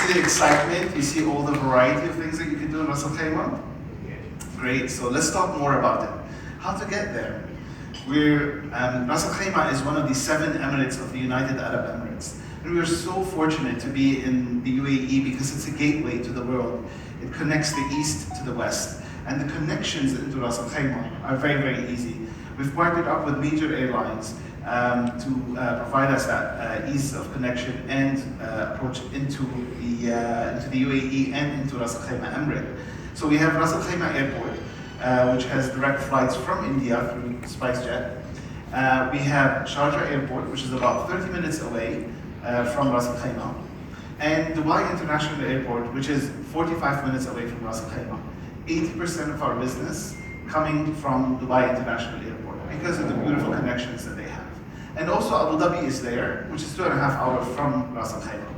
see the excitement? You see all the variety of things that you can do in Ras Al Khaimah? Great, so let's talk more about it. How to get there? Ras Al Khaimah is one of the 7 emirates of the United Arab Emirates. And we are so fortunate to be in the UAE because it's a gateway to the world. It connects the east to the west. And the connections into Ras Al Khaimah are very, very easy. We've partnered up with major airlines to provide us that ease of connection and approach into the UAE and into Ras Al Khaimah Emirate. So we have Ras Al Khaimah Airport, which has direct flights from India through SpiceJet. We have Sharjah Airport, which is about 30 minutes away from Ras Al Khaimah, and Dubai International Airport, which is 45 minutes away from Ras Al Khaimah. 80% of our business coming from Dubai International Airport because of the beautiful connections that they have. And also Abu Dhabi is there, which is 2.5 hours from Ras Al Khaimah.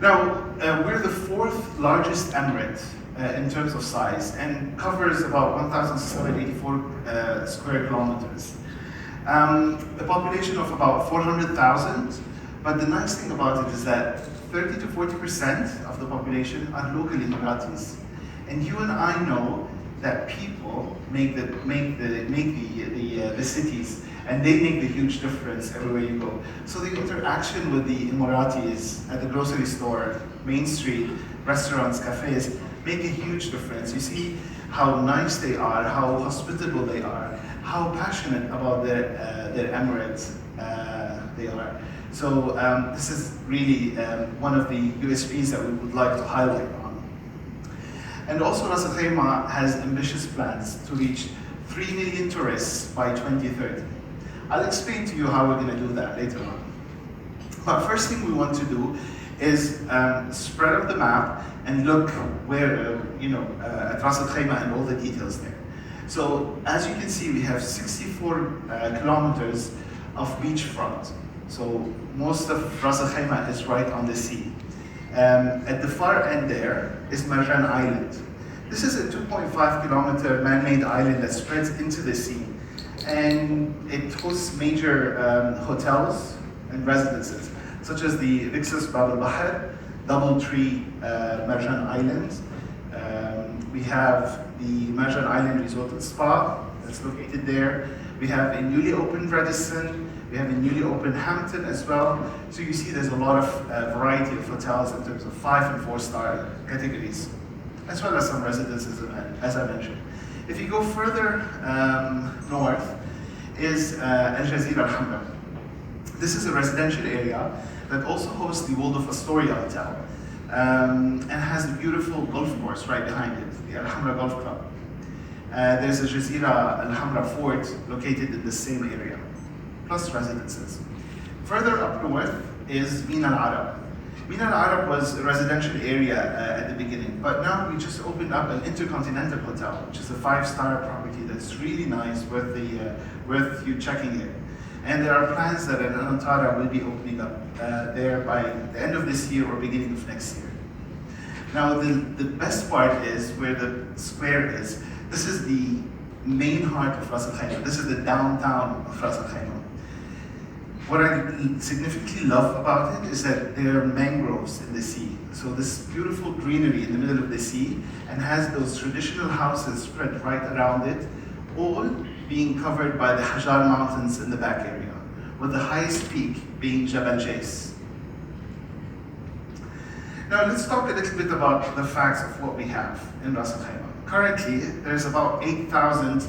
Now, we're the 4th largest emirate in terms of size and covers about 1,684 square kilometers. The population of about 400,000, but the nice thing about it is that 30 to 40% of the population are local Emiratis. And you and I know that people make the cities, and they make the huge difference everywhere you go. So the interaction with the Emiratis at the grocery store, Main Street, restaurants, cafes, make a huge difference. You see how nice they are, how hospitable they are, how passionate about their Emirates they are. So this is really one of the USPs that we would like to highlight on. And also Ras Al Khaimah has ambitious plans to reach 3 million tourists by 2030. I'll explain to you how we're going to do that later on. But first thing we want to do is spread out the map and look where, at Ras Al Khaimah and all the details there. So as you can see, we have 64 kilometers of beachfront. So most of Ras Al Khaimah is right on the sea. At the far end there is Marjan Island. This is a 2.5 kilometer man-made island that spreads into the sea. And it hosts major hotels and residences, such as the Rixos Bab al-Bahr, Doubletree Marjan Island. We have the Marjan Island Resort and Spa that's located there. We have a newly opened Radisson. We have a newly opened Hampton as well. So you see there's a lot of variety of hotels in terms of 5 and 4-star categories, as well as some residences, as I mentioned. If you go further north is Al Jazeera Al Hamra. This is a residential area that also hosts the World of Astoria Hotel and has a beautiful golf course right behind it, the Al Hamra Golf Club. There's a Jazeera Al Hamra Fort located in the same area, plus residences. Further up north is Mina Al Arab. Mina Al Arab was a residential area at the beginning, but now we just opened up an Intercontinental Hotel, which is a 5-star property that's really nice, worth you checking it. And there are plans that an Antara will be opening up there by the end of this year or beginning of next year. Now the best part is where the square is. This is the main heart of Ras Al Khaimah. This is the downtown of Ras Al Khaimah. What I significantly love about it is that there are mangroves in the sea. So this beautiful greenery in the middle of the sea, and has those traditional houses spread right around it, all being covered by the Hajar Mountains in the back area, with the highest peak being Jabal Jais. Now let's talk a little bit about the facts of what we have in Ras Al Khaimah. Currently, there's about 8,000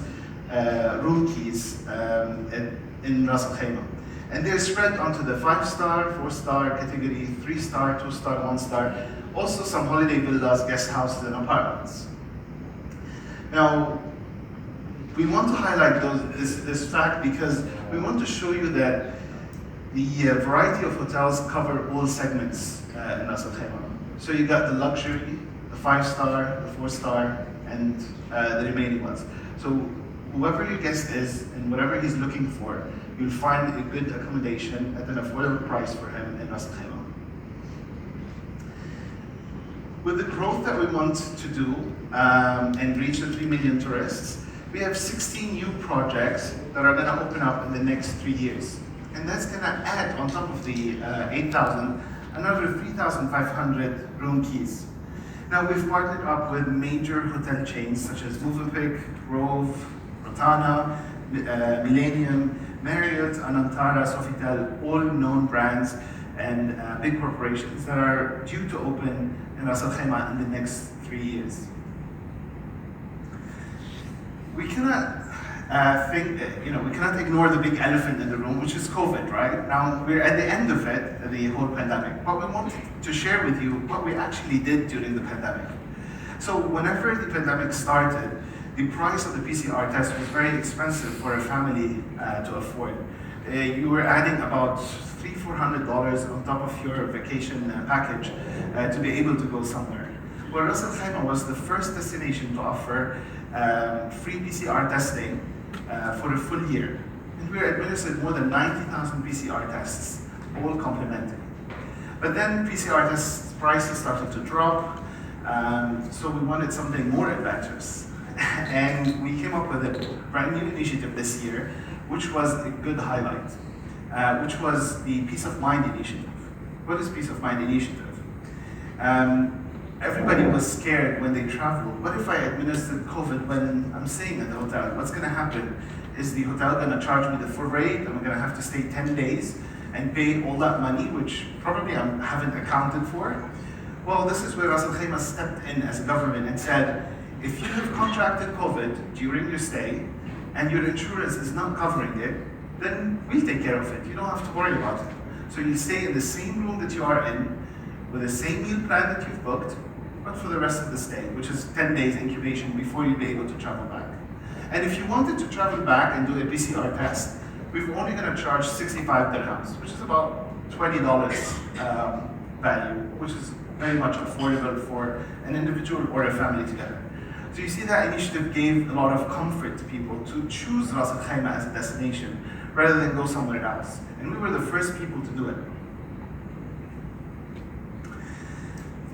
room keys in Ras Al Khaimah. And they're spread onto the 5-star, 4-star category, 3-star, 2-star, 1-star, also some holiday villas, guest houses, and apartments. Now, we want to highlight this fact because we want to show you that the variety of hotels cover all segments in Ras Al Khaimah. So you got the luxury, the 5-star, the 4-star, and the remaining ones. So whoever your guest is and whatever he's looking for, you'll find a good accommodation at an affordable price for him in Ras Al Khaimah. With the growth that we want to do and reach the 3 million tourists, we have 16 new projects that are going to open up in the next 3 years. And that's going to add, on top of the 8,000, another 3,500 room keys. Now we've partnered up with major hotel chains such as Movenpick, Grove, Rotana, Millennium, Marriott, Anantara, Sofitel, all known brands and big corporations that are due to open in Ras Al Khaimah in the next 3 years. We cannot we cannot ignore the big elephant in the room, which is COVID, right? Now, we're at the end of it, the whole pandemic, but we wanted to share with you what we actually did during the pandemic. So whenever the pandemic started, the price of the PCR test was very expensive for a family to afford. You were adding about $300-400 on top of your vacation package to be able to go somewhere. Well, Ras Al Khaimah was the first destination to offer free PCR testing for a full year. And we administered more than 90,000 PCR tests, all complimentary. But then PCR test prices started to drop, so we wanted something more adventurous. And we came up with a brand new initiative this year, which was a good highlight, which was the Peace of Mind initiative. What is Peace of Mind initiative? Everybody was scared when they traveled. What if I administered COVID when I'm staying at the hotel? What's going to happen? Is the hotel going to charge me the full rate? Am I going to have to stay 10 days and pay all that money, which probably I haven't accounted for? Well, this is where Ras Al Khaimah stepped in as a government and said, if you have contracted COVID during your stay and your insurance is not covering it, then we'll take care of it. You don't have to worry about it. So you stay in the same room that you are in, with the same meal plan that you've booked, but for the rest of the stay, which is 10 days incubation before you'll be able to travel back. And if you wanted to travel back and do a PCR test, we're only going to charge 65 dirhams, which is about $20 value, which is very much affordable for an individual or a family together. So you see that initiative gave a lot of comfort to people to choose Ras Al Khaimah as a destination rather than go somewhere else. And we were the first people to do it.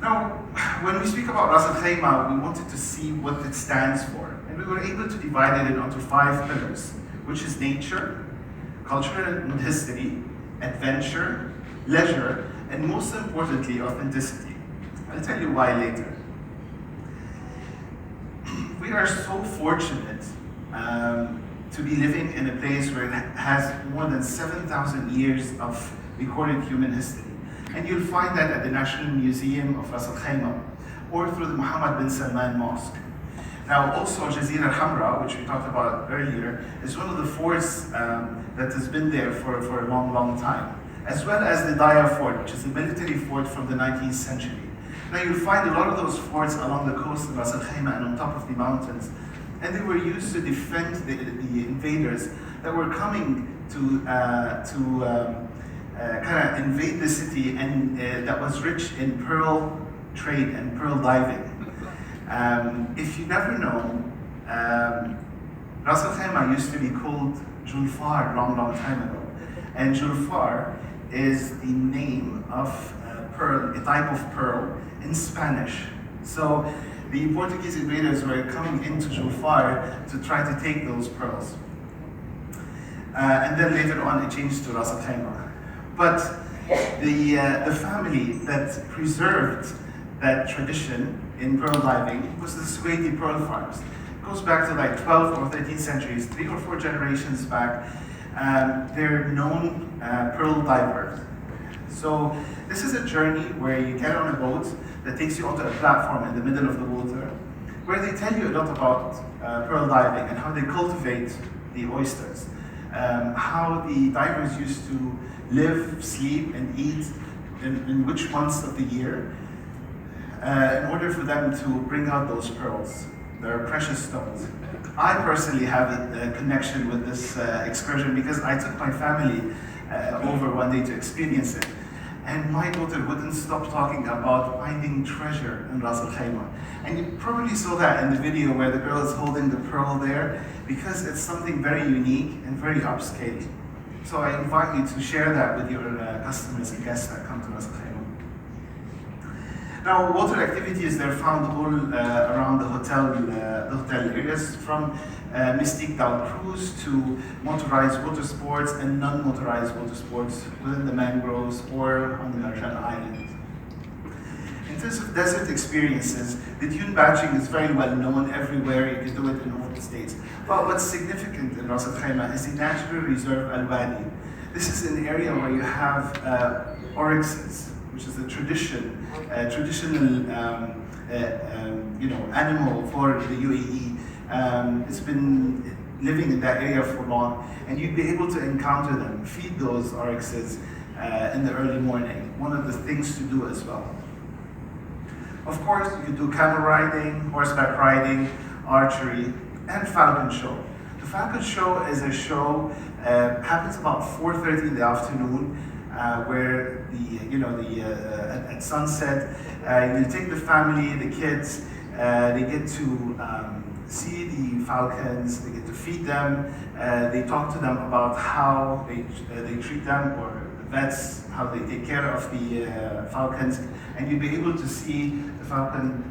Now, when we speak about Ras Al Khaimah, we wanted to see what it stands for. And we were able to divide it into 5 pillars, which is nature, culture and history, adventure, leisure, and most importantly, authenticity. I'll tell you why later. We are so fortunate to be living in a place where it has more than 7,000 years of recorded human history. And you'll find that at the National Museum of Ras Al Khaimah or through the Mohammed bin Salman Mosque. Now also Jazira Hamra, which we talked about earlier, is one of the forts that has been there for a long, long time, as well as the Daya Fort, which is a military fort from the 19th century. Now you'll find a lot of those forts along the coast of Ras Al Khaimah and on top of the mountains, and they were used to defend the invaders that were coming to kind of invade the city, and that was rich in pearl trade and pearl diving. If you never know, Ras Al Khaimah used to be called Julfar long, long time ago. And Julfar is the name of pearl, a type of pearl in Spanish. So the Portuguese invaders were coming into Julfar to try to take those pearls. And then later on it changed to Ras Al Khaimah. But the family that preserved that tradition in pearl diving was the Suwaidi Pearl Farms. It goes back to like 12th or 13th centuries, 3 or 4 generations back. They're known pearl divers. So this is a journey where you get on a boat that takes you onto a platform in the middle of the water, where they tell you a lot about pearl diving and how they cultivate the oysters, how the divers used to live, sleep, and eat in which months of the year, in order for them to bring out those pearls. They're precious stones. I personally have a connection with this excursion because I took my family over one day to experience it. And my daughter wouldn't stop talking about finding treasure in Ras Al Khaimah. And you probably saw that in the video where the girl is holding the pearl there, because it's something very unique and very upscale. So I invite you to share that with your customers and guests that come to Ras Al Khaimah. Now, water activities, they're found all around the hotel areas, from Mystique Dal Cruise to motorized water sports and non-motorized water sports within the mangroves or on the Marjan Island. In terms of desert experiences, the dune batching is very well known everywhere. You can do it in all the states. But what's significant in Ras Al Khaimah is the natural reserve Al Wadi. This is an area where you have oryxes, which is a traditional animal for the UAE. It's been living in that area for long, and you'd be able to encounter them, feed those oryxes in the early morning. One of the things to do as well. Of course, you can do camel riding, horseback riding, archery, and falcon show. The falcon show is a show happens about 4:30 in the afternoon, where at sunset, you take the family, the kids, they get to see the falcons, they get to feed them, they talk to them about how they treat them, or the vets, how they take care of the falcons, and you'll be able to see the falcon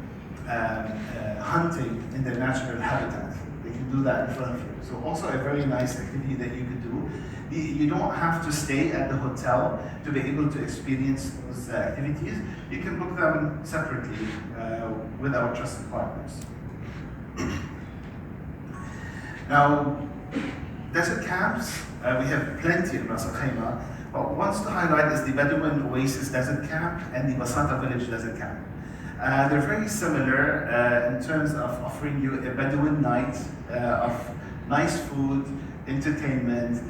hunting in their natural habitat. They can do that in front of you. So also a very nice activity that you could do. You don't have to stay at the hotel to be able to experience those activities. You can book them separately with our trusted partners. Now, desert camps, we have plenty in Ras Al Khaimah, but ones to highlight is the Bedouin Oasis Desert Camp and the Basata Village Desert Camp. They're very similar in terms of offering you a Bedouin night of nice food, entertainment,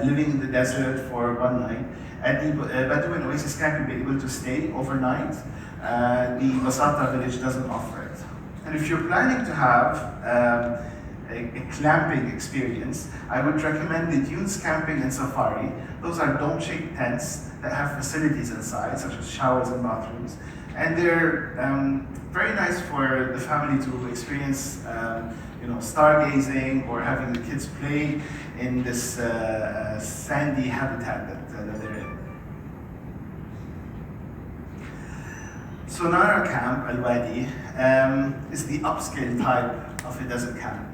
living in the desert for one night. At the Bedouin Oasis Camp, you'll be able to stay overnight. The Basata Village doesn't offer it. And if you're planning to have a clamping experience, I would recommend the Dunes Camping and Safari. Those are dome-shaped tents that have facilities inside, such as showers and bathrooms. And they're very nice for the family to experience stargazing or having the kids play in this sandy habitat that they're in. Sonara Camp, Al Wadi, is the upscale type of a desert camp.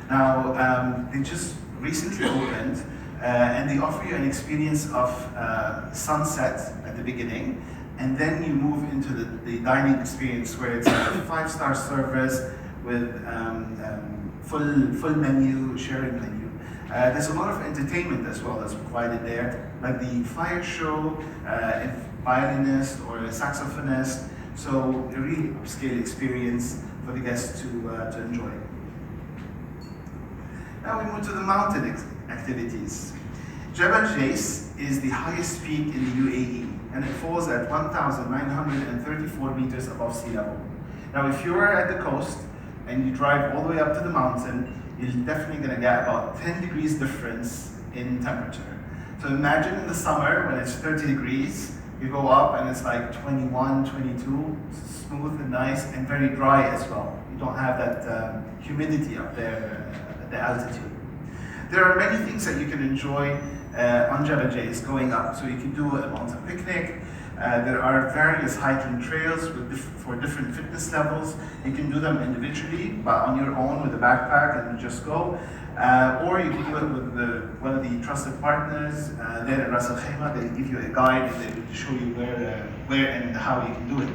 Now, they just recently opened, and they offer you an experience of sunset at the beginning, and then you move into the dining experience, where it's a 5-star service with full menu, sharing menu. There's a lot of entertainment as well that's provided there, like the fire show, a violinist or a saxophonist. So a really upscale experience for the guests to enjoy. Now we move to the mountain activities. Jabal Jais is the highest peak in the UAE, and it falls at 1,934 meters above sea level. Now if you're at the coast and you drive all the way up to the mountain, you're definitely going to get about 10 degrees difference in temperature. So imagine in the summer when it's 30 degrees, you go up and it's like 21, 22, smooth and nice and very dry as well. You don't have that humidity up there at the altitude. There are many things that you can enjoy on Jabal Jais going up. So you can do a mountain picnic. There are various hiking trails for different fitness levels. You can do them individually, but on your own with a backpack and just go. Or you can do it with one of the trusted partners there at Ras Al Khaimah. They'll give you a guide and they will show you where and how you can do it.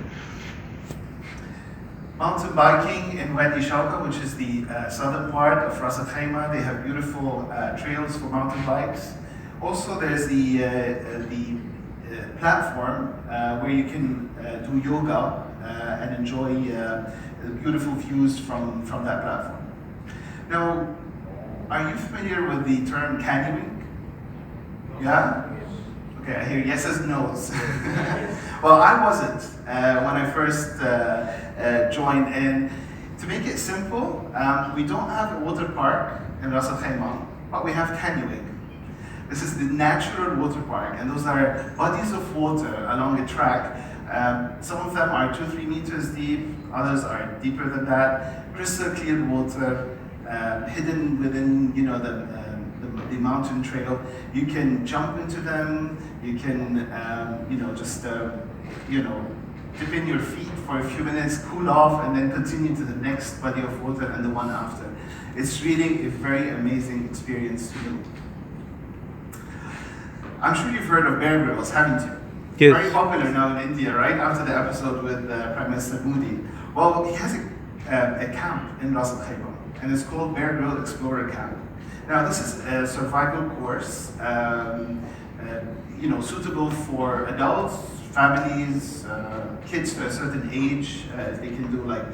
Mountain biking in Wadi Shauka, which is the southern part of Ras Al Khaimah. They have beautiful trails for mountain bikes. Also, there's the platform where you can do yoga and enjoy beautiful views from that platform. Now, are you familiar with the term canyoning? Yeah? Okay, I hear yeses and no's. Well, I wasn't when I first joined. And to make it simple, we don't have a water park in Ras Al Khaimah, but we have canyoning. This is the natural water park, and those are bodies of water along a track. Some of them are 2-3 meters deep, others are deeper than that. Crystal clear water, hidden within the mountain trail. You can jump into them. You can dip in your feet for a few minutes, cool off, and then continue to the next body of water and the one after. It's really a very amazing experience to do. I'm sure you've heard of Bear Grylls, haven't you? Yes. Very popular now in India, right? After the episode with Prime Minister Modi. Well, he has a camp in Ras Al Khaimah, and it's called Bear Grylls Explorer Camp. Now, this is a survival course, suitable for adults, families, kids to a certain age. They can do like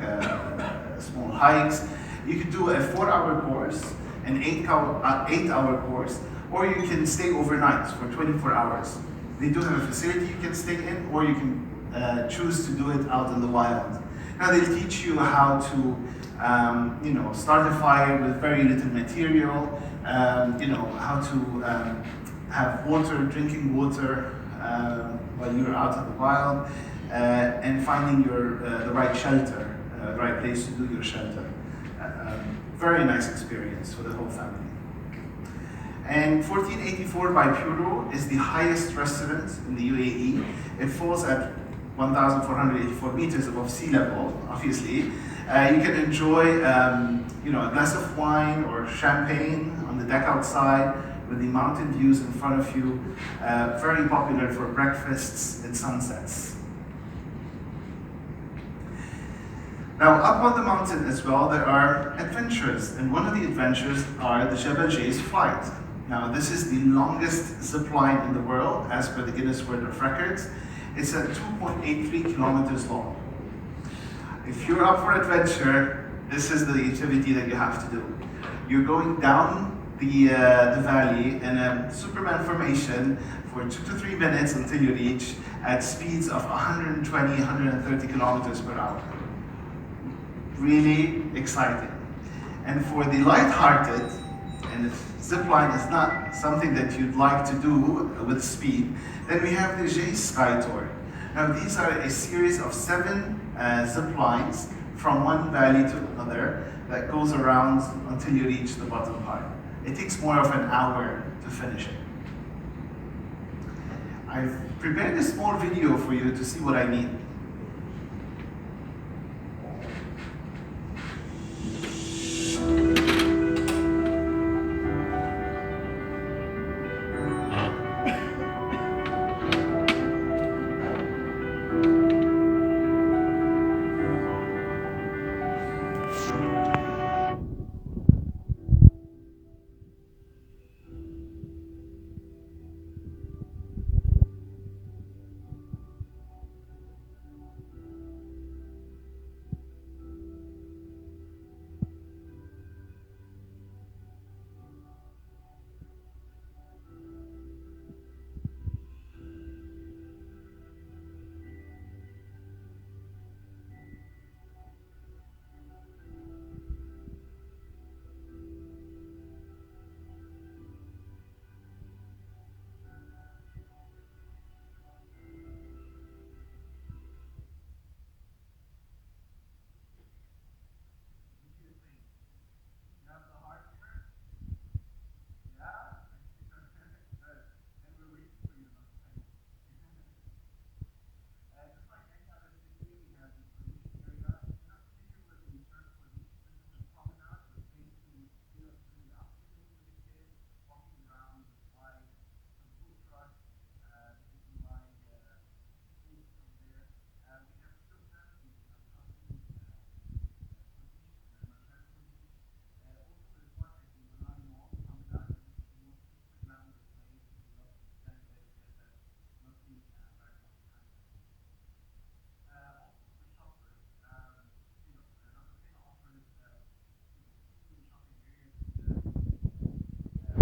small hikes. You can do a 4-hour course, an 8-hour course, or you can stay overnight for 24 hours. They do have a facility you can stay in, or you can choose to do it out in the wild. Now they'll teach you how to, start a fire with very little material. How to have water, drinking water while you're out in the wild, and finding the right shelter, the right place to do your shelter. Very nice experience for the whole family. And 1484 by Puro is the highest restaurant in the UAE. It falls at 1,484 meters above sea level, obviously. You can enjoy a glass of wine or champagne on the deck outside with the mountain views in front of you. Very popular for breakfasts and sunsets. Now, up on the mountain as well, there are adventures, and one of the adventures are the Jebel Jay's flight. Now, this is the longest zip line in the world, as per the Guinness World of Records. It's at 2.83 kilometers long. If you're up for adventure, this is the activity that you have to do. You're going down the valley in a Superman formation for 2 to 3 minutes until you reach at speeds of 120, 130 kilometers per hour. Really exciting. And for the light-hearted, and if zipline is not something that you'd like to do with speed, then we have the Jay Sky Tour. Now these are a series of 7 zip lines from one valley to another that goes around until you reach the bottom part. It takes more of an hour to finish it. I've prepared a small video for you to see what I mean.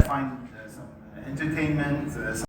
Find some entertainment,